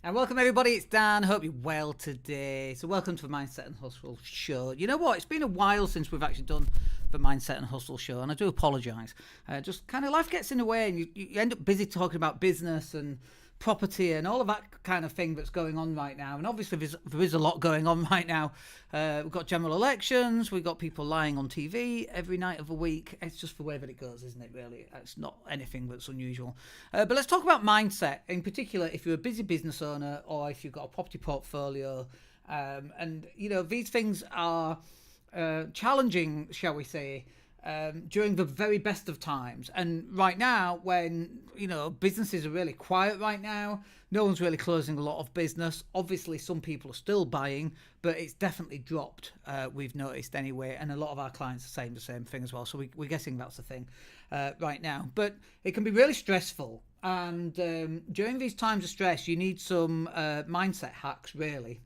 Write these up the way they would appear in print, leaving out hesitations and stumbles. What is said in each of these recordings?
And welcome everybody, it's Dan. Hope you're well today. So welcome to the Mindset and Hustle show. You know what? It's been a while since we've actually done the Mindset and Hustle show, and I do apologise. Just kind of life gets in the way, and you end up busy talking about business and property and all of that kind of thing that's going on right now. And obviously there is a lot going on right now. We've got general elections, we've got people lying on TV every night of the week. It's just the way that it goes, isn't it, really? It's not anything that's unusual. But let's talk about mindset, in particular if you're a busy business owner or if you've got a property portfolio. And, you know, these things are challenging, shall we say, during the very best of times. And right now, when, you know, businesses are really quiet right now, no one's really closing a lot of business. Obviously, some people are still buying, but it's definitely dropped, we've noticed anyway. And a lot of our clients are saying the same thing as well. So we're guessing that's the thing right now. But it can be really stressful. And during these times of stress, you need some mindset hacks, really.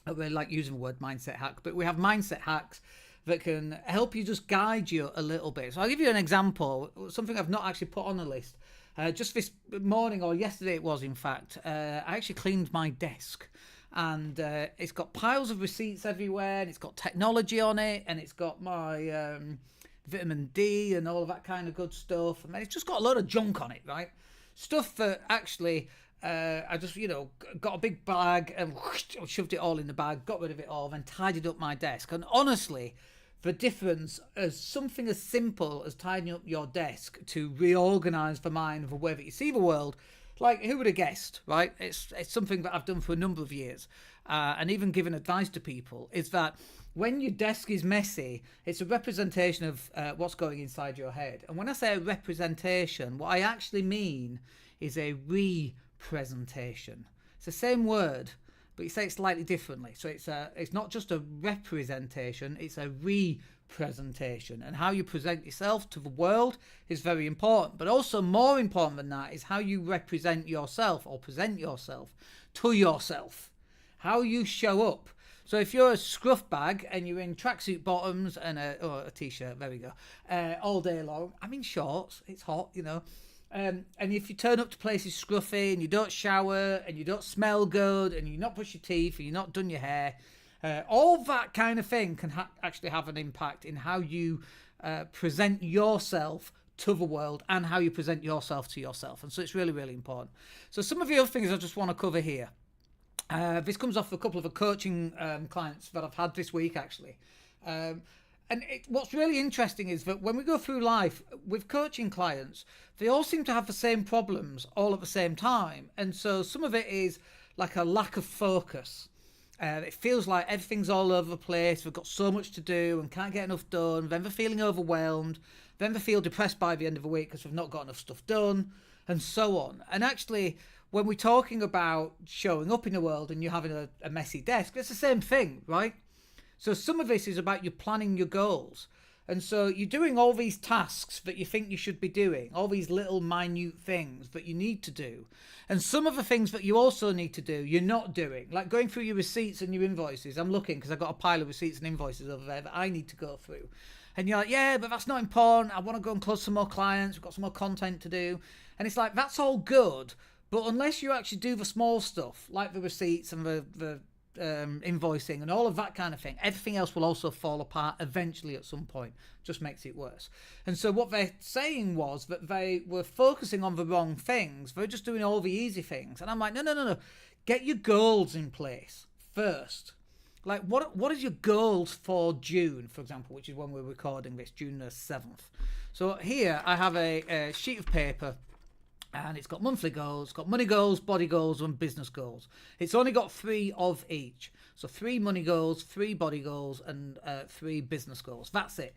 I really like using the word mindset hack, but we have mindset hacks that can help you, just guide you a little bit. So I'll give you an example, something I've not actually put on the list. Just this morning, or yesterday it was in fact, I actually cleaned my desk, and it's got piles of receipts everywhere, and it's got technology on it, and it's got my vitamin D and all of that kind of good stuff. I mean, it's just got a load of junk on it, right? Stuff that actually I just, got a big bag and shoved it all in the bag, got rid of it all, then tidied up my desk. And honestly, the difference is something as simple as tidying up your desk to reorganize the mind, the way that you see the world. Like, who would have guessed, right? It's something that I've done for a number of years, and even given advice to people, is that when your desk is messy, it's a representation of what's going inside your head. And when I say a representation, what I actually mean is a representation. It's the same word, but you say it slightly differently. So it's not just a representation, it's a representation. And how you present yourself to the world is very important. But also more important than that is how you represent yourself or present yourself to yourself. How you show up. So if you're a scruff bag and you're in tracksuit bottoms and a t-shirt, there we go, all day long, I'm in shorts, it's hot, and if you turn up to places scruffy and you don't shower and you don't smell good and you're not brush your teeth and you're not done your hair, all that kind of thing can actually have an impact in how you present yourself to the world and how you present yourself to yourself. And so it's really, really important. So some of the other things I just want to cover here. This comes off a couple of the coaching clients that I've had this week, actually. What's really interesting is that when we go through life with coaching clients, they all seem to have the same problems all at the same time. And so some of it is like a lack of focus. It feels like everything's all over the place. We've got so much to do and can't get enough done. Then they're feeling overwhelmed. Then they feel depressed by the end of the week because we've not got enough stuff done, and so on. And actually, when we're talking about showing up in the world and you're having a messy desk, it's the same thing, right? So some of this is about you planning your goals. And so you're doing all these tasks that you think you should be doing, all these little minute things that you need to do. And some of the things that you also need to do, you're not doing. Like going through your receipts and your invoices. I'm looking because I've got a pile of receipts and invoices over there that I need to go through. And you're like, yeah, but that's not important. I want to go and close some more clients. We've got some more content to do. And it's like, that's all good. But unless you actually do the small stuff, like the receipts and the invoicing and all of that kind of thing, everything else will also fall apart eventually at some point. Just makes it worse. And so what they're saying was that they were focusing on the wrong things. They're just doing all the easy things. And I'm like, no. Get your goals in place first. Like, what is your goals for June, for example, which is when we're recording this, June the 7th. So here I have a sheet of paper, and it's got monthly goals, it's got money goals, body goals, and business goals. It's only got 3 of each. So 3 money goals, 3 body goals, and 3 business goals. That's it.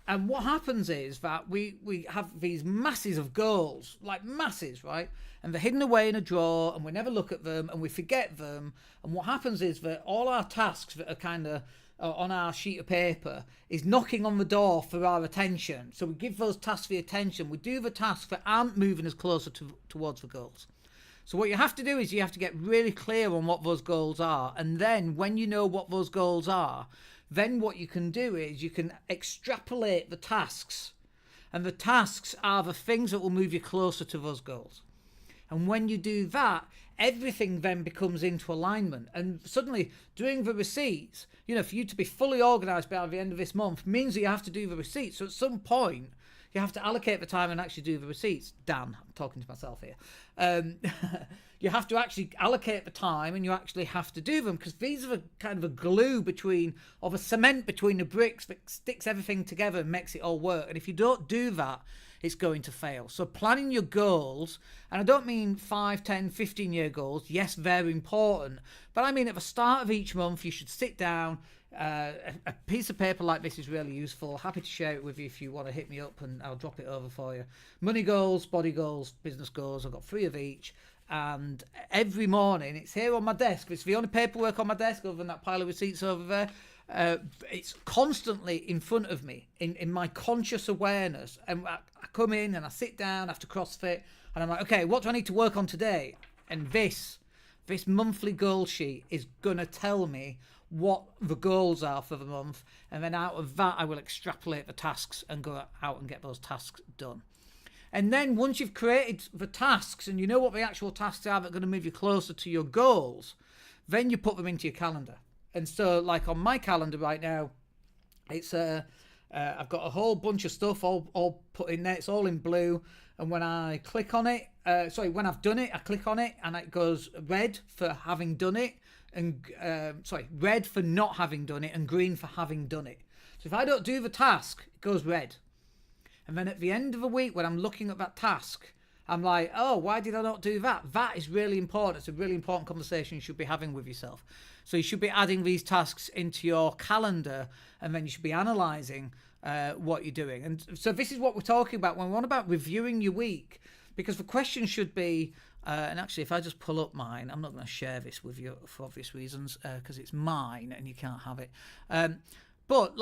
And what happens is that we have these masses of goals, like masses, right? And they're hidden away in a drawer, and we never look at them, and we forget them. And what happens is that all our tasks that are kind of on our sheet of paper is knocking on the door for our attention. So we give those tasks the attention. We do the tasks that aren't moving us closer towards the goals. So what you have to do is you have to get really clear on what those goals are. And then when you know what those goals are, then what you can do is you can extrapolate the tasks. And the tasks are the things that will move you closer to those goals. And when you do that, everything then becomes into alignment. And suddenly doing the receipts, for you to be fully organised by the end of this month means that you have to do the receipts. So at some point, you have to allocate the time and actually do the receipts. Dan, I'm talking to myself here. You have to actually allocate the time and you actually have to do them, because these are a kind of a glue of a cement between the bricks that sticks everything together and makes it all work. And if you don't do that, it's going to fail. So planning your goals, and I don't mean 5, 10, 15-year goals. Yes, very important. But I mean at the start of each month, you should sit down. A piece of paper like this is really useful. Happy to share it with you if you want to hit me up and I'll drop it over for you. Money goals, body goals, business goals. I've got 3 of each. And every morning it's here on my desk. It's the only paperwork on my desk other than that pile of receipts over there. It's constantly in front of me in my conscious awareness. And I come in and I sit down after CrossFit and I'm like, okay, what do I need to work on today? And this monthly goal sheet is going to tell me what the goals are for the month. And then out of that, I will extrapolate the tasks and go out and get those tasks done. And then once you've created the tasks and you know what the actual tasks are that are going to move you closer to your goals, then you put them into your calendar. And so like on my calendar right now, it's I've got a whole bunch of stuff all put in there. It's all in blue. And when I click on it, when I've done it, I click on it and it goes red for having done it, and red for not having done it, and green for having done it. So if I don't do the task, it goes red. And then at the end of the week, when I'm looking at that task, I'm like, oh, why did I not do that? That is really important. It's a really important conversation you should be having with yourself. So you should be adding these tasks into your calendar, and then you should be analysing what you're doing. And so this is what we're talking about when we're on about reviewing your week, because the question should be, and actually if I just pull up mine, I'm not going to share this with you for obvious reasons, because it's mine and you can't have it. But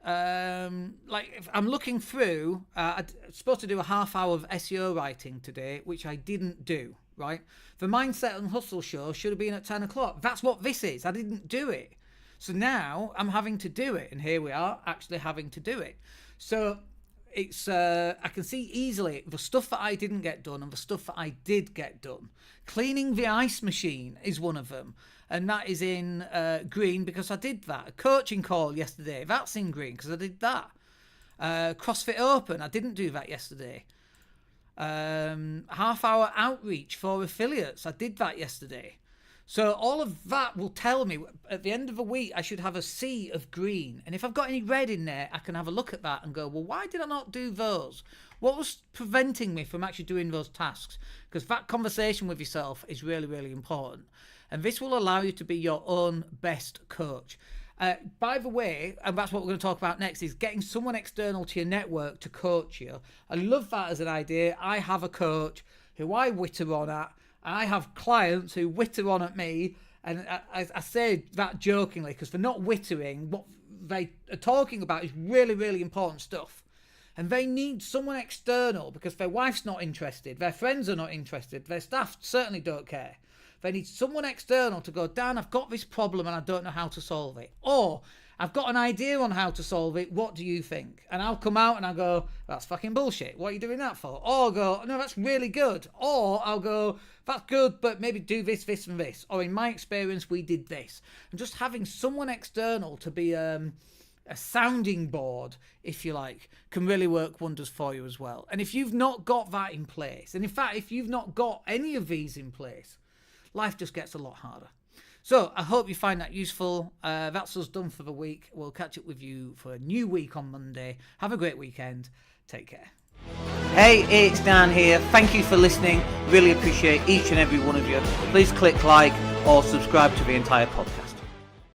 if I'm looking through, I'm supposed to do a half hour of SEO writing today, which I didn't do, right? The Mindset and Hustle show should have been at 10 o'clock. That's what this is. I didn't do it. So now I'm having to do it. And here we are actually having to do it. So it's I can see easily the stuff that I didn't get done and the stuff that I did get done. Cleaning the ice machine is one of them. And that is in green because I did that. A coaching call yesterday, that's in green because I did that. CrossFit Open, I didn't do that yesterday. Half hour outreach for affiliates, I did that yesterday. So all of that will tell me at the end of the week I should have a sea of green. And if I've got any red in there, I can have a look at that and go, well, why did I not do those? What was preventing me from actually doing those tasks? Because that conversation with yourself is really, really important. And this will allow you to be your own best coach. By the way, and that's what we're going to talk about next, is getting someone external to your network to coach you. I love that as an idea. I have a coach who I witter on at. I have clients who witter on at me. And I say that jokingly because they're not wittering. What they are talking about is really, really important stuff. And they need someone external because their wife's not interested. Their friends are not interested. Their staff certainly don't care. They need someone external to go, Dan, I've got this problem and I don't know how to solve it. Or, I've got an idea on how to solve it. What do you think? And I'll come out and I'll go, that's fucking bullshit. What are you doing that for? Or I'll go, no, that's really good. Or I'll go, that's good, but maybe do this, this, and this. Or in my experience, we did this. And just having someone external to be a sounding board, if you like, can really work wonders for you as well. And if you've not got that in place, and in fact, if you've not got any of these in place, life just gets a lot harder. So I hope you find that useful. That's us done for the week. We'll catch up with you for a new week on Monday. Have a great weekend. Take care. Hey, it's Dan here. Thank you for listening. Really appreciate each and every one of you. Please click like or subscribe to the entire podcast.